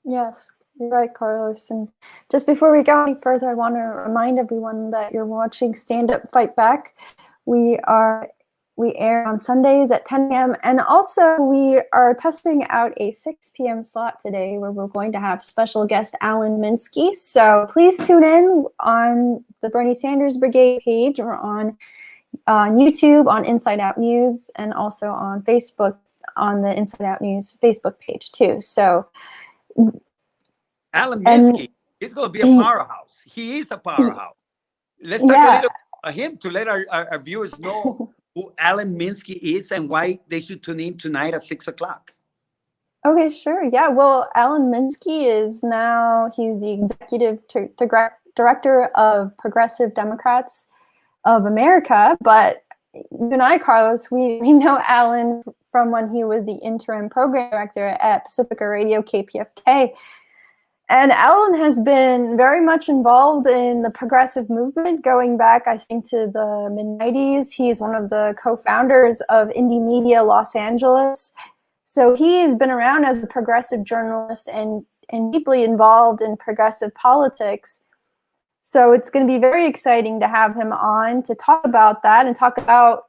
Yes, you're right, Carlos. And just before we go any further, I want to remind everyone that you're watching Stand Up Fight Back. We air on Sundays at 10 a.m. And also we are testing out a 6 p.m. slot today where we're going to have special guest Alan Minsky. So please tune in on the Bernie Sanders Brigade page or on YouTube, on Inside Out News, and also on Facebook, on the Inside Out News Facebook page too. So Alan Minsky is going to be a powerhouse. He is a powerhouse. Let's talk a little about him to let our viewers know who Alan Minsky is and why they should tune in tonight at 6 o'clock. Okay, sure. Yeah, well, Alan Minsky he's the executive director of Progressive Democrats of America. But you and I, Carlos, we know Alan from when he was the interim program director at Pacifica Radio KPFK. And Alan has been very much involved in the progressive movement going back, I think, to the mid-90s. He's one of the co-founders of Indie Media Los Angeles. So he's been around as a progressive journalist and deeply involved in progressive politics. So it's going to be very exciting to have him on to talk about that and talk about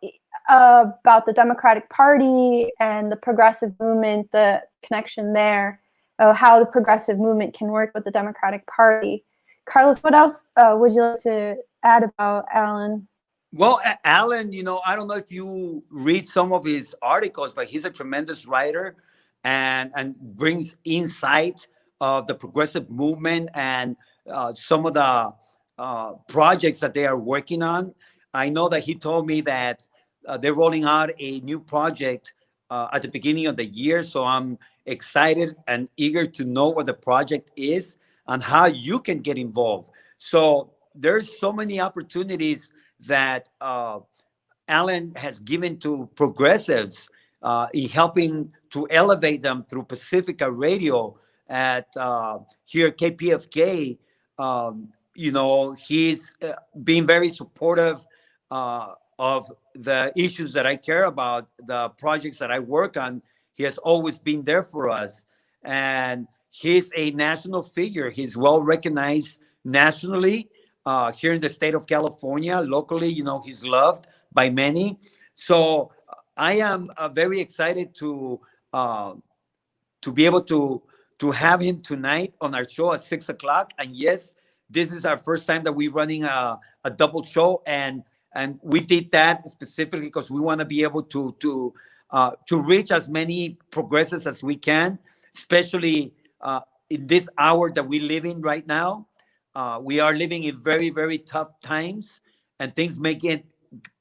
the Democratic Party and the progressive movement, the connection there. How the progressive movement can work with the Democratic Party. Carlos, what else would you like to add about Alan? Well, Alan, I don't know if you read some of his articles, but he's a tremendous writer and brings insight of the progressive movement and some of the projects that they are working on. I know that he told me that they're rolling out a new project at the beginning of the year. So I'm excited and eager to know what the project is. on how you can get involved. So there's so many opportunities that Alan has given to progressives in helping to elevate them through Pacifica Radio at here at KPFK. He's been very supportive of the issues that I care about, the projects that I work on. He has always been there for us. And he's a national figure. He's well recognized nationally here in the state of California. Locally, he's loved by many. So I am very excited to be able to have him tonight on our show at 6 o'clock. And yes, this is our first time that we're running a double show, and we did that specifically because we want to be able to reach as many progressives as we can, especially in this hour that we live in right now. We are living in very, very tough times, and things may get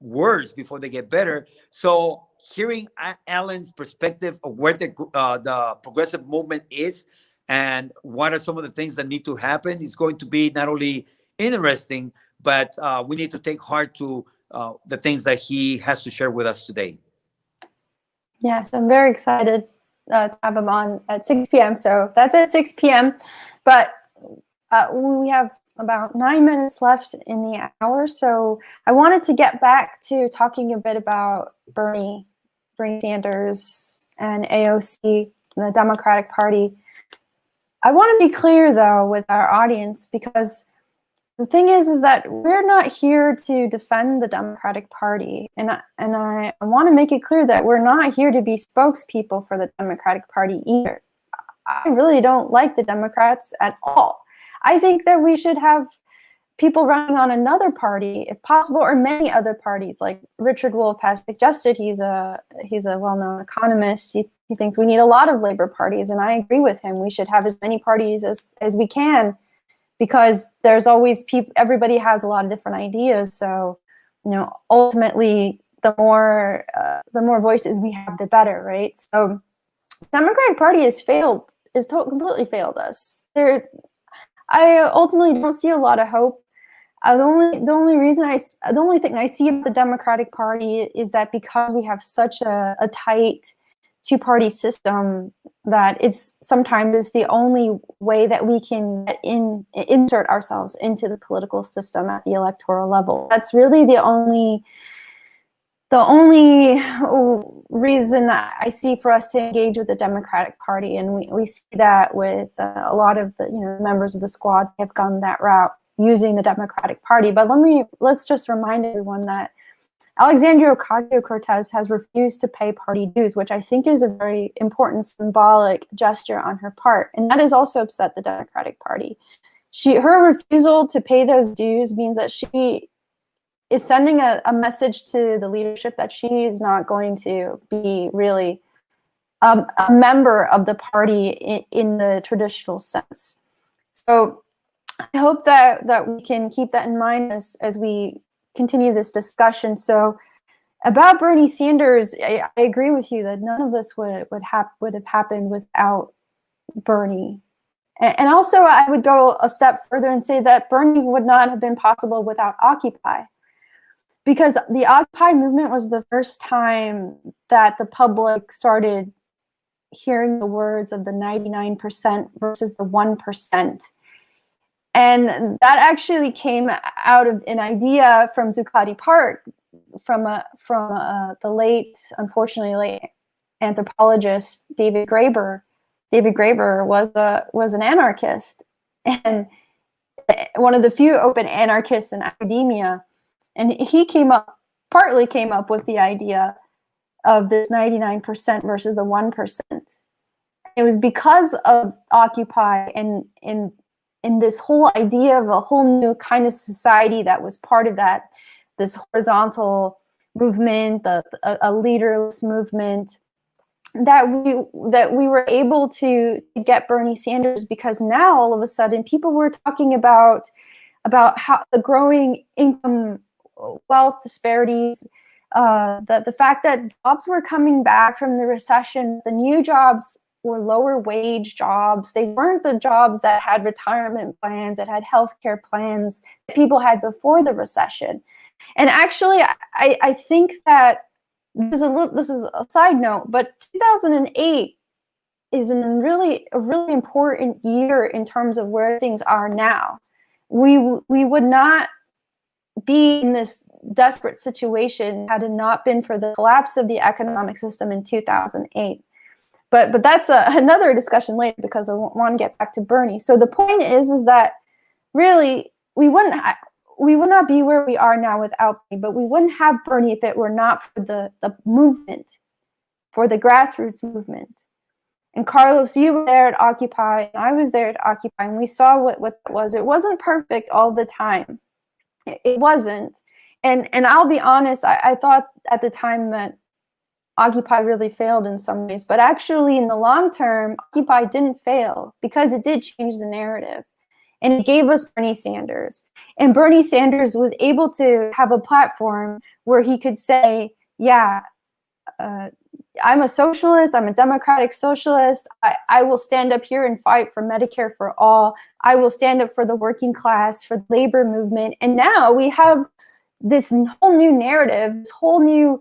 worse before they get better. So hearing Alan's perspective of where the progressive movement is and what are some of the things that need to happen is going to be not only interesting, but we need to take heart to the things that he has to share with us today. Yes, I'm very excited to have him on at 6 p.m. So that's at 6 p.m. But we have about 9 minutes left in the hour. So I wanted to get back to talking a bit about Bernie Sanders and AOC and the Democratic Party. I want to be clear, though, with our audience, because the thing is that we're not here to defend the Democratic Party. And I want to make it clear that we're not here to be spokespeople for the Democratic Party either. I really don't like the Democrats at all. I think that we should have people running on another party, if possible, or many other parties. Like Richard Wolff has suggested, he's a well-known economist. He thinks we need a lot of labor parties, and I agree with him. We should have as many parties as we can, because there's always people. Everybody has a lot of different ideas. So, ultimately, the more voices we have, the better, right? So, the Democratic Party has completely failed us. I ultimately don't see a lot of hope. The only thing I see of the Democratic Party is that because we have such a tight two-party system, that it's sometimes the only way that we can insert ourselves into the political system at the electoral level. That's really the only reason I see for us to engage with the Democratic Party, and we see that with a lot of the members of the squad have gone that route using the Democratic Party. But let's just remind everyone that Alexandria Ocasio-Cortez has refused to pay party dues, which I think is a very important symbolic gesture on her part, and that has also upset the Democratic Party. Her refusal to pay those dues means that she is sending a message to the leadership that she is not going to be really a member of the party in the traditional sense. So I hope that we can keep that in mind as we continue this discussion. So about Bernie Sanders, I agree with you that none of this would have happened without Bernie. And also I would go a step further and say that Bernie would not have been possible without Occupy. Because the Occupy movement was the first time that the public started hearing the words of the 99% versus the 1%. And that actually came out of an idea from Zuccotti Park, from the unfortunately late anthropologist David Graeber. David Graeber was an anarchist, and one of the few open anarchists in academia. And he partly came up with the idea of this 99% versus the 1%. It was because of Occupy and in this whole idea of a whole new kind of society that was part of that, this horizontal movement, a leaderless movement, that we were able to get Bernie Sanders, because now all of a sudden people were talking about how the growing income wealth disparities, the fact that jobs were coming back from the recession, the new jobs were lower wage jobs. They weren't the jobs that had retirement plans, that had healthcare plans that people had before the recession. And actually, I think that this is a side note, but 2008 is a really important year in terms of where things are now. We would not be in this desperate situation had it not been for the collapse of the economic system in 2008. But that's another discussion later, because I want to get back to Bernie. So the point is that really we would not be where we are now without Bernie, but we wouldn't have Bernie if it were not for the movement, for the grassroots movement. And Carlos, you were there at Occupy, and I was there at Occupy, and we saw what it was. It wasn't perfect all the time. It wasn't. And I'll be honest, I thought at the time that Occupy really failed in some ways, but actually in the long term, Occupy didn't fail because it did change the narrative. And it gave us Bernie Sanders. And Bernie Sanders was able to have a platform where he could say, yeah, I'm a socialist, I'm a democratic socialist, I will stand up here and fight for Medicare for all, I will stand up for the working class, for the labor movement. And now we have this whole new narrative, this whole new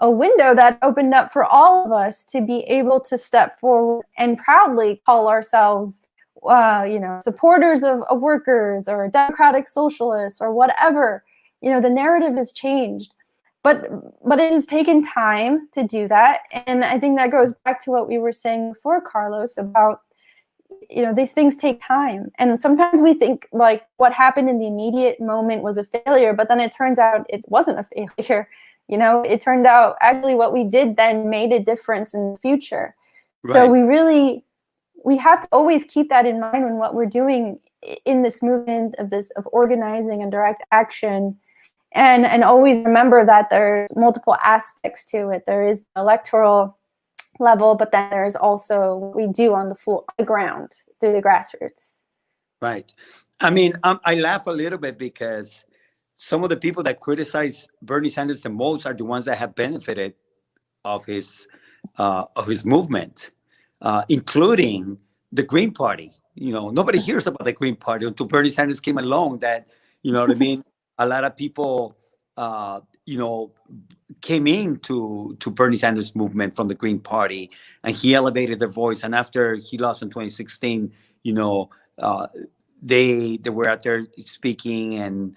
window that opened up for all of us to be able to step forward and proudly call ourselves supporters of workers or democratic socialists or whatever. The narrative has changed. But it has taken time to do that. And I think that goes back to what we were saying before, Carlos, about, these things take time. And sometimes we think like what happened in the immediate moment was a failure, but then it turns out it wasn't a failure. It turned out actually what we did then made a difference in the future. Right. So we have to always keep that in mind when what we're doing in this movement of organizing and direct action. And always remember that there's multiple aspects to it. There is the electoral level, but then there's also what we do on the floor, the ground, through the grassroots. Right. I mean, I laugh a little bit because some of the people that criticize Bernie Sanders the most are the ones that have benefited of his movement, including the Green Party. Nobody hears about the Green Party until Bernie Sanders came along. That, what I mean. A lot of people, came into Bernie Sanders' movement from the Green Party, and he elevated their voice. And after he lost in 2016, they were out there speaking and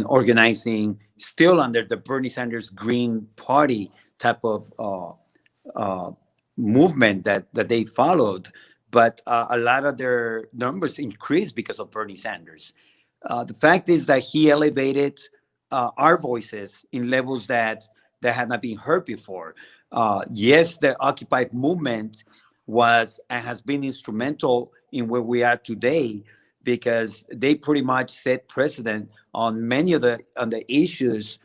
organizing, still under the Bernie Sanders Green Party type of movement that they followed. But a lot of their numbers increased because of Bernie Sanders. The fact is that he elevated our voices in levels that had not been heard before. Yes, the Occupy movement was and has been instrumental in where we are today, because they pretty much set precedent on many of the issues,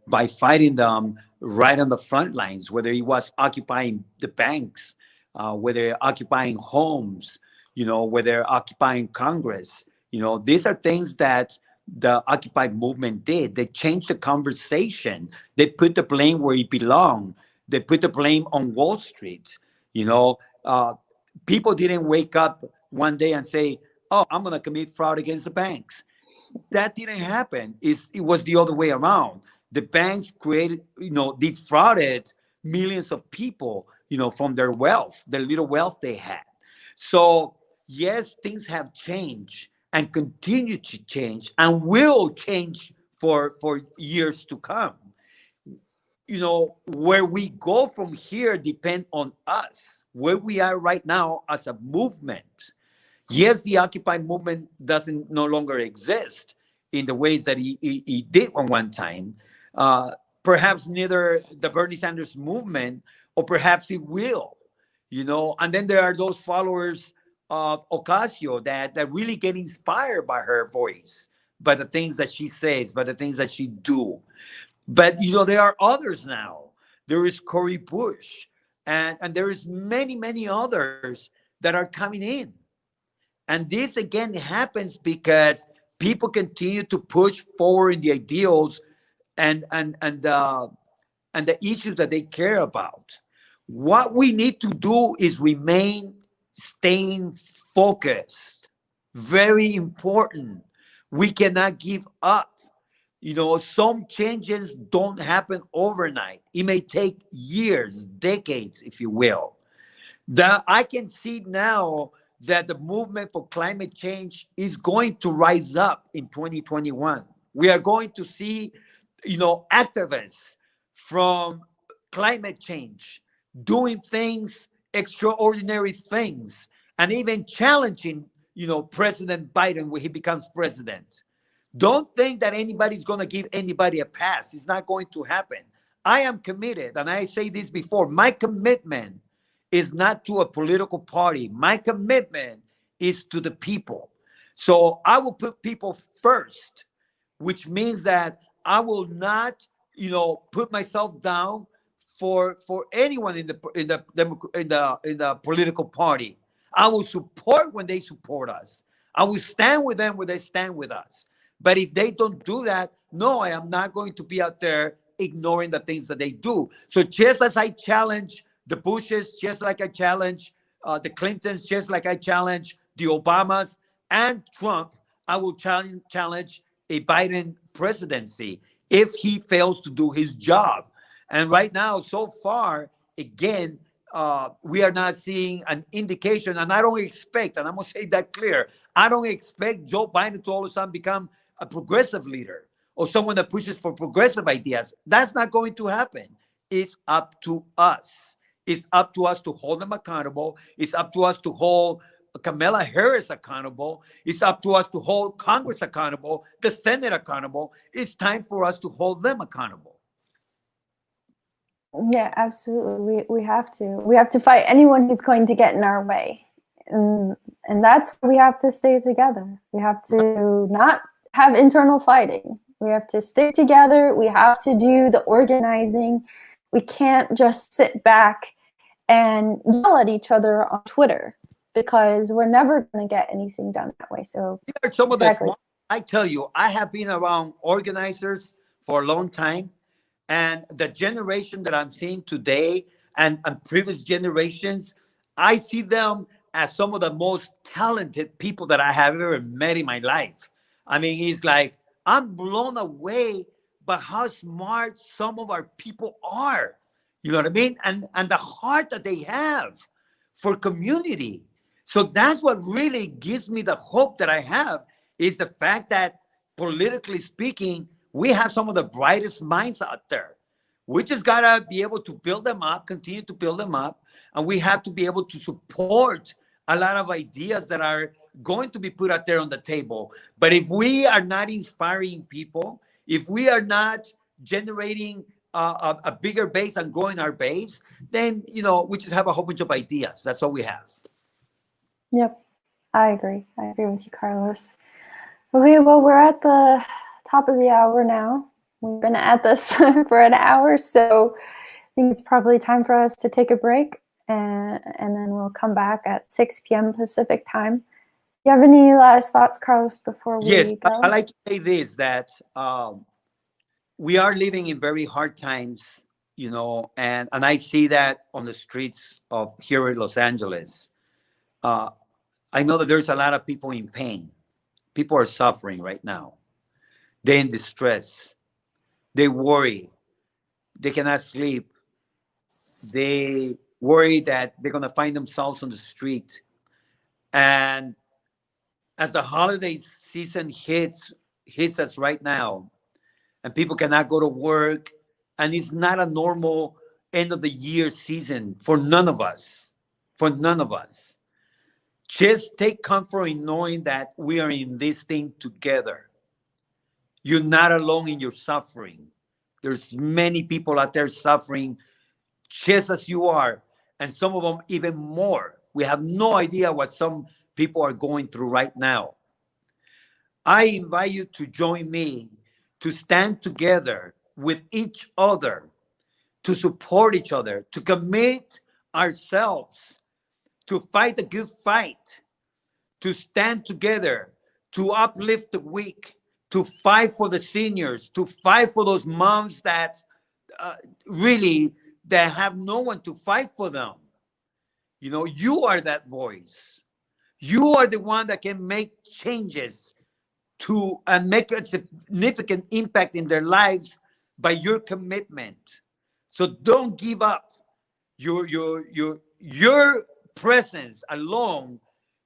by fighting them right on the front lines, whether it was occupying the banks, whether occupying homes, whether occupying Congress. These are things that the Occupy movement did. They changed the conversation. They put the blame where it belonged. They put the blame on Wall Street. People didn't wake up one day and say, "Oh, I'm going to commit fraud against the banks." That didn't happen. It was the other way around. The banks defrauded millions of people, from their wealth, their little wealth they had. So yes, things have changed and continue to change and will change for years to come. Where we go from here depend on us, where we are right now as a movement. Yes, the Occupy movement doesn't no longer exist in the ways that he did on one time. Perhaps neither the Bernie Sanders movement, or perhaps it will, and then there are those followers of Ocasio that really get inspired by her voice, by the things that she says, by the things that she do. But there are others now. There is Cory Bush, and there is many others that are coming in. And this again happens because people continue to push forward the ideals and the issues that they care about. What we need to do is remain staying focused. Very important. We cannot give up. Some changes don't happen overnight. It may take years, decades, if you will. That I can see now that the movement for climate change is going to rise up in 2021. We are going to see, activists from climate change doing things, extraordinary things, and even challenging, President Biden when he becomes president. Don't think that anybody's going to give anybody a pass. It's not going to happen. I am committed, and I say this before, my commitment is not to a political party. My commitment is to the people. So I will put people first, which means that I will not, put myself down for anyone in the political party. I will support when they support us. I will stand with them when they stand with us. But if they don't do that, no, I am not going to be out there ignoring the things that they do. So just as I challenge the Bushes, just like I challenge the Clintons, just like I challenge the Obamas and Trump, I will challenge a Biden presidency if he fails to do his job. And right now, so far, again, we are not seeing an indication, and I don't expect, and I'm going to say that clear, I don't expect Joe Biden to all of a sudden become a progressive leader or someone that pushes for progressive ideas. That's not going to happen. It's up to us. It's up to us to hold them accountable. It's up to us to hold Kamala Harris accountable. It's up to us to hold Congress accountable, the Senate accountable. It's time for us to hold them accountable. Yeah, absolutely. We have to. We have to fight anyone who's going to get in our way. And that's why we have to stay together. We have to not have internal fighting. We have to stick together. We have to do the organizing. We can't just sit back and yell at each other on Twitter, because we're never going to get anything done that way. So some of the I tell you, I have been around organizers for a long time, and the generation that I'm seeing today and previous generations, I see them as some of the most talented people that I have ever met in my life. I mean, it's like I'm blown away by how smart some of our people are. You know what I mean? And the heart that they have for community. So that's what really gives me the hope that I have, is the fact that, politically speaking, we have some of the brightest minds out there. We just got to be able to build them up, continue to build them up. And we have to be able to support a lot of ideas that are going to be put out there on the table. But if we are not inspiring people, if we are not generating a bigger base and growing our base, then, we just have a whole bunch of ideas. That's all we have. Yep, I agree. I agree with you, Carlos. Okay, well, we're at the top of the hour now. We've been at this for an hour, so I think it's probably time for us to take a break, and then we'll come back at 6 p.m. Pacific time. Do you have any last thoughts, Carlos, before we go? Yes, I like to say this, that we are living in very hard times, and I see that on the streets of here in Los Angeles. I know that there's a lot of people in pain. People are suffering right now. They're in distress. They worry. They cannot sleep. They worry that they're going to find themselves on the street. And as the holiday season hits us right now, and people cannot go to work, and it's not a normal end of the year season for none of us. For none of us. Just take comfort in knowing that we are in this thing together. You're not alone in your suffering. There's many people out there suffering just as you are, and some of them even more. We have no idea what some people are going through right now. I invite you to join me to stand together with each other, to support each other, to commit ourselves, to fight the good fight, to stand together, to uplift the weak, to fight for the seniors, to fight for those moms that really that have no one to fight for them. You know, you are that voice. You are the one that can make changes to and make a significant impact in their lives by your commitment. So don't give up. Your presence alone,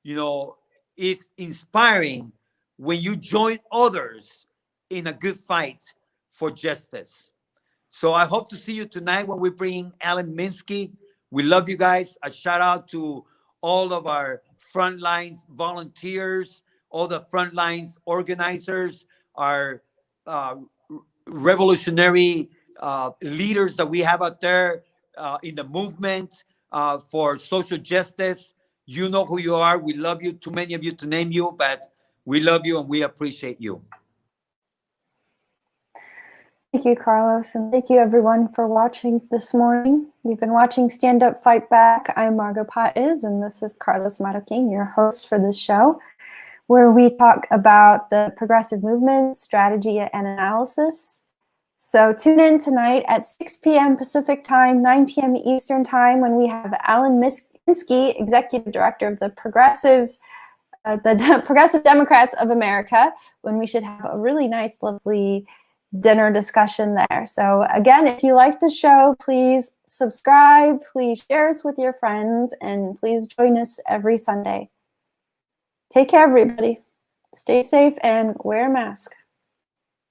you know, is inspiring when you join others in a good fight for justice. So I hope to see you tonight when we bring Alan Minsky. We love you guys. A shout out to all of our frontlines volunteers, all the frontlines organizers, our uh, revolutionary leaders that we have out there in the movement for social justice. You know who you are. We love you. Too many of you to name you, but we love you and we appreciate you. Thank you, Carlos, and thank you everyone for watching this morning. You've been watching Stand Up, Fight Back. I'm Margot Paez, and this is Carlos Marroquin, your host for this show, where we talk about the progressive movement, strategy, and analysis. So tune in tonight at 6 p.m. Pacific Time, 9 p.m. Eastern Time, when we have Alan Minsky, Executive Director of the Progressive Democrats of America, when we should have a really nice, lovely dinner discussion there. So again, if you like the show, please subscribe, please share us with your friends, and please join us every Sunday. Take care, everybody. Stay safe and wear a mask.